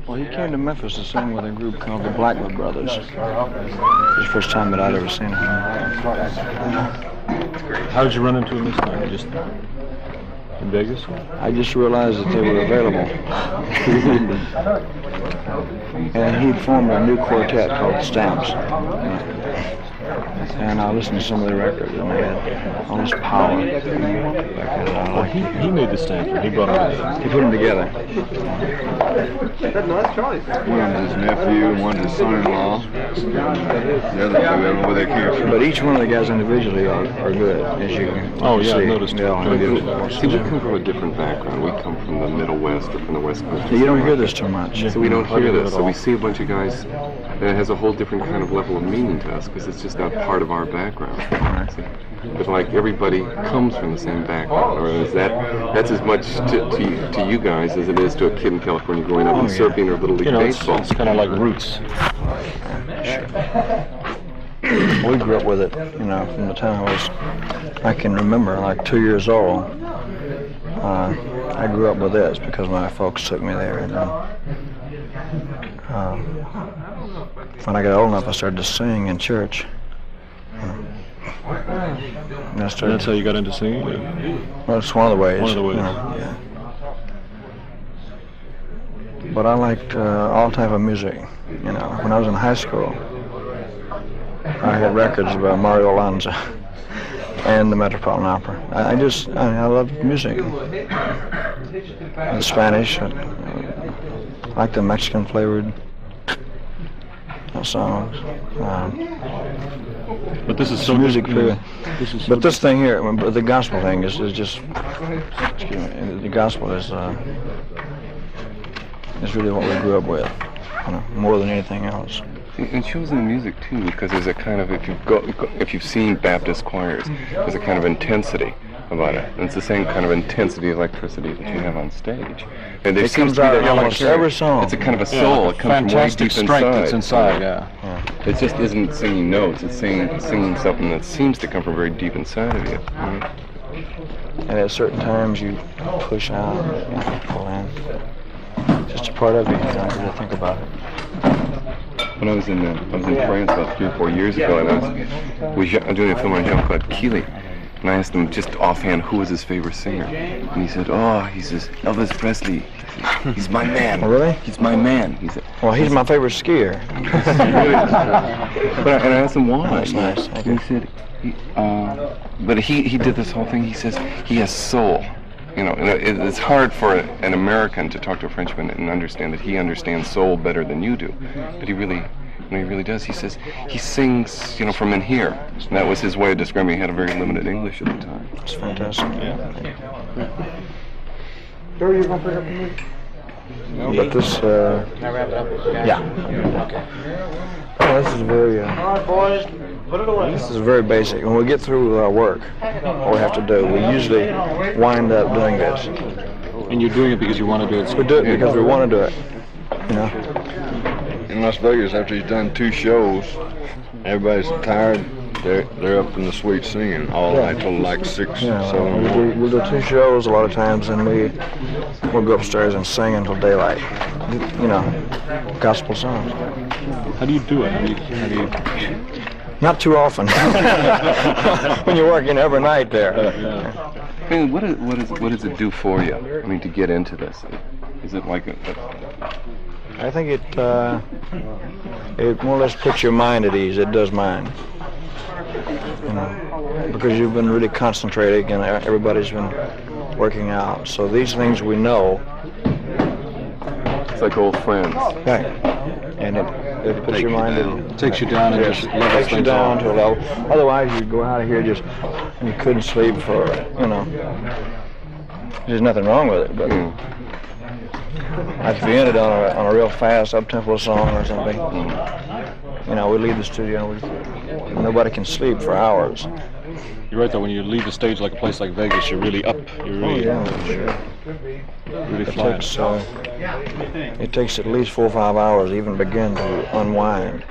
Well, he came to Memphis to sing with a group called the Blackwood Brothers. It was the first time that I'd ever seen him. How did you run into him this time? Just in Vegas? I just realized that they were available. And he'd formed a new quartet called Stamps. And I listened to some of the records, and they had all this power. Well, he made the stamps, he brought them in. He put them together. One was his nephew, and one was his son-in-law. The other two, I don't know where they came from. But each one of the guys individually are good, as you can Oh, yeah, see. I noticed. See, we come from a different background. We come from the Middle West or from the West Coast. You don't hear this too much. So we don't hear this. So we see a bunch of guys that has a whole different kind of level of meaning to us because it's just not part of our background. See? But like everybody comes from the same background, or is that's as much to you guys as it is to a kid in California growing up and surfing or Little League baseball. It's kind of like roots. We grew up with it, you know, from the time I can remember, like 2 years old. I grew up with this because my folks took me there. And when I got old enough, I started to sing in church. And That's how you got into singing? Well, it's one of the ways. One of the ways. You know, yeah. But I liked all type of music. You know, when I was in high school, I had records about Mario Lanza and the Metropolitan Opera. I loved music. The Spanish, I liked the Mexican flavored songs. But this is so music. But this thing here, the gospel thing is just. Excuse me. The gospel is really what we grew up with, you know, more than anything else. It shows in the music too, because there's a kind of if you've seen Baptist choirs, there's a kind of intensity about it. And it's the same kind of intensity, electricity that you have on stage. And there it comes out of almost every song. It's a kind of a soul. It comes from way deep strength inside. that's inside. Yeah. It just isn't singing notes. It's singing something that seems to come from very deep inside of you. And at certain times you push out, you know, pull in. Just a part of you. You don't really think about it. When I was in France about 3 or 4 years ago, and I was doing a film on Jean-Claude Keely. And I asked him just offhand who was his favorite singer. And he said, he says, Elvis Presley. He's my man. Oh, really? He's my man. He said, well, he's my favorite skier. And I asked him why. That's nice. And he said, but he did this whole thing. He says, he has soul. You know, and it's hard for an American to talk to a Frenchman and understand that he understands soul better than you do. But he really does. He says he sings, you know, from in here. And that was his way of describing. He had a very limited English at the time. It's fantastic. Yeah. Are you going to pick up the music? No, but this, Can I wrap it up? yeah. Okay. Oh, this is very, All right, boys, put it away. this is very basic. When we get through our work, what we have to do, we usually wind up doing this. And you're doing it because you want to do it. We do it because we want to do it, you know. In Las Vegas, after he's done 2 shows, everybody's tired. They're up in the suite singing all night till like 6, Yeah, 7 in the morning. we'll do 2 shows a lot of times, and we'll go upstairs and sing until daylight. You know, gospel songs. How do you do it? How do you... Not too often. When you're working every night there. I mean, what does it do for you? I mean, to get into this, is it like I think it more or less puts your mind at ease. It does mine. You know, because you've been really concentrating and everybody's been working out. So these things we know. It's like old friends. Right. And it puts your mind at ease. It takes you down and just levels takes you things down off. to a level. Otherwise, you'd go out of here just, and you couldn't sleep for, you know. There's nothing wrong with it, but if you ended on a real fast up-tempo song or something, you know, we leave the studio and nobody can sleep for hours. You're right though. When you leave the stage like a place like Vegas, you're really up. You're really, really flying. It takes at least 4 or 5 hours to even begin to unwind.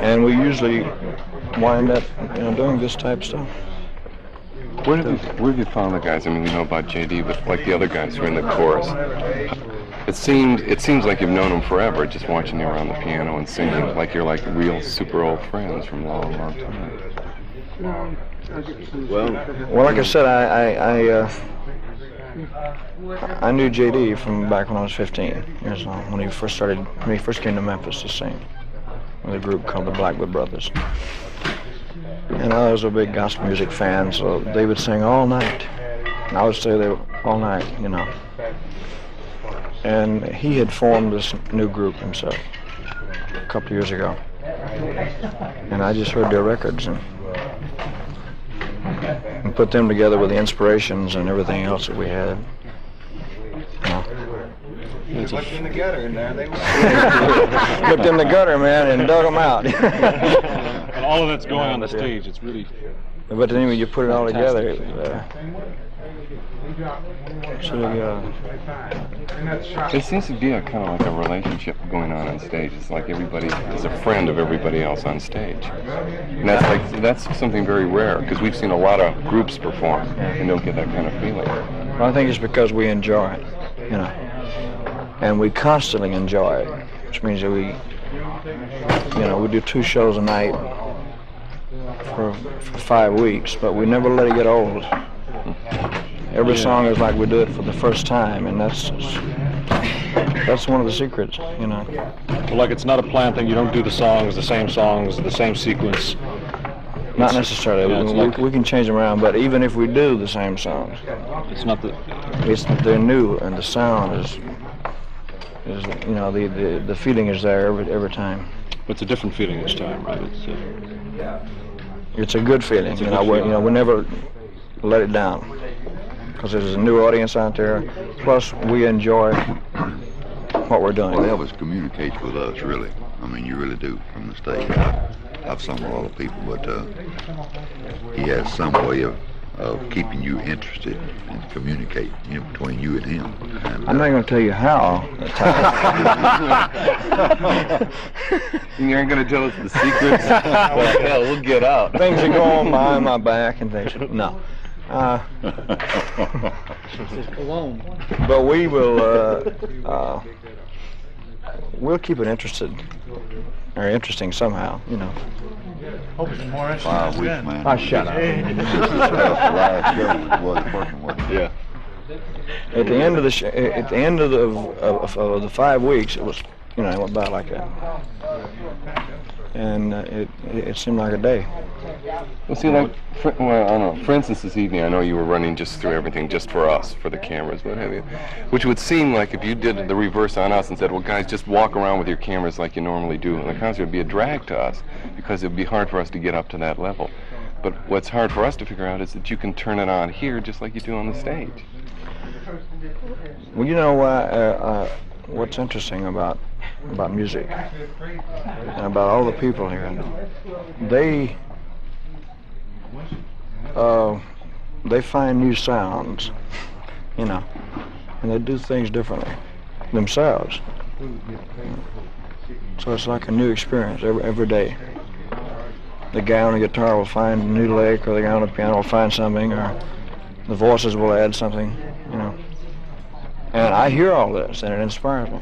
And we usually wind up, you know, doing this type of stuff. Where have you found the guys? I mean, we know about JD, but like the other guys who are in the chorus. It seems like you've known them forever, just watching you around the piano and singing, like you're like real super old friends from a long, long time. Well, like I said, I knew JD from back when I was 15 years old, when he first came to Memphis to sing with a group called the Blackwood Brothers. And I was a big gospel music fan, so they would sing all night, and I would stay there all night, you know. And he had formed this new group himself a couple of years ago, and I just heard their records and put them together with the inspirations and everything else that we had. Looked in the gutter in there. Looked in the gutter, man, and dug them out. And all of that's going on the stage. It's really. But then when you put it all together, there seems to be a kind of like a relationship going on stage. It's like everybody is a friend of everybody else on stage, and that's something very rare because we've seen a lot of groups perform and don't get that kind of feeling. Well, I think it's because we enjoy it, you know, and we constantly enjoy it, which means that we do 2 shows a night for 5 weeks, but we never let it get old. Every song is like we do it for the first time, and that's one of the secrets, you know. Well, like it's not a planned thing. You don't do the same sequence. Not necessarily. Yeah, we can change them around, but even if we do the same songs, they're new, and the sound is the feeling is there every time. It's a different feeling each time, right? It's a good feeling. We never let it down because there's a new audience out there. Plus, we enjoy what we're doing. Well, Elvis communicates with us, really. I mean, you really do from the stage. I've sung with a lot of people, but he has some way of keeping you interested and communicate between you and him. And, I'm not going to tell you how. You ain't going to tell us the secrets? Well, hell, we'll get out. Things that go on behind my back and things. No. But we will. We'll keep it interesting somehow, you know. Hope it's more interesting. 5 weeks, man. Oh, shut up. The last show was the first one. Yeah. At the end of the 5 weeks, it was, it went by like that, and it seemed like a day. Well, see, I don't know. For instance, this evening, I know you were running just through everything just for us, for the cameras, what have you. Which would seem like if you did the reverse on us and said, well, guys, just walk around with your cameras like you normally do, and the concert would be a drag to us because it would be hard for us to get up to that level. But what's hard for us to figure out is that you can turn it on here just like you do on the stage. Well, what's interesting about music and about all the people here, they find new sounds, and they do things differently themselves. So it's like a new experience every day. The guy on the guitar will find a new lick, or the guy on the piano will find something, or the voices will add something, And I hear all this, and it inspires me.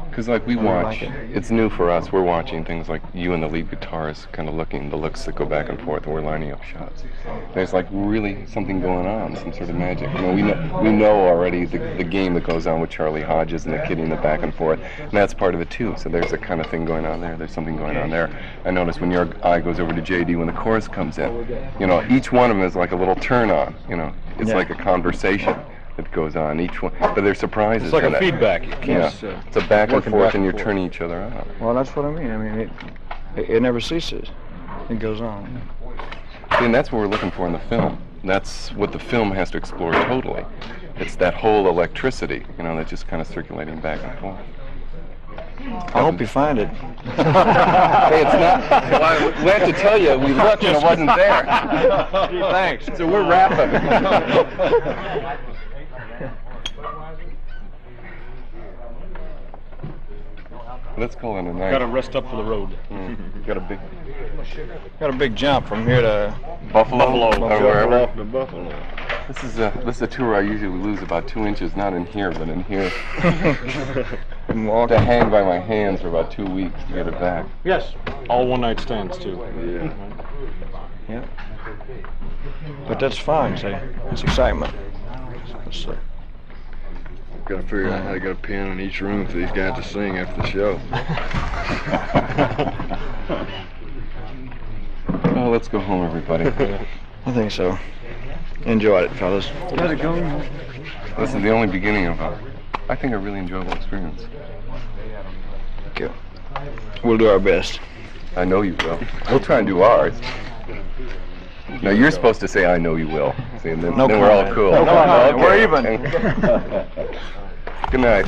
Because like we watch, it's new for us. We're watching things like you and the lead guitarist kind of looking, the looks that go back and forth, and we're lining up shots. There's like really something going on, some sort of magic. We know already the game that goes on with Charlie Hodges and the kidding the back and forth, and that's part of it too. So there's a kind of thing going on there. There's something going on there. I notice when your eye goes over to JD when the chorus comes in, each one of them is like a little turn on. It's like a conversation that goes on, each one, but there's surprises. It's like in a it. feedback. It's a back and forth, and you're turning each other on. Well, that's what I mean. It never ceases. It goes on. And that's what we're looking for in the film. That's what the film has to explore totally. It's that whole electricity, that's just kind of circulating back and forth. I hope you find it. Hey, it's not. Well, we have to tell you, we looked and it wasn't there. Thanks. So we're wrapping. Let's call it a night. Got to rest up for the road. Got a Got a big jump from here to Buffalo or wherever. Off to Buffalo. This is a tour I usually lose about 2 inches, not in here, but in here. and To walk. hang by my hands for about 2 weeks to get it back. Yes. All one-night stands, too. Yeah. Yeah. But that's fine, see. It's excitement. It's, Got to figure out how to get a pin in each room for these guys to sing after the show. Oh, let's go home, everybody. I think so. Enjoyed it, fellas. How's it going? This is the only beginning of I think, a really enjoyable experience. Thank you. We'll do our best. I know you will. We'll try and do ours. Now, you're supposed to say, I know you will. See, and then, No then we're all comment. cool. No comment. Okay. We're even. Good night.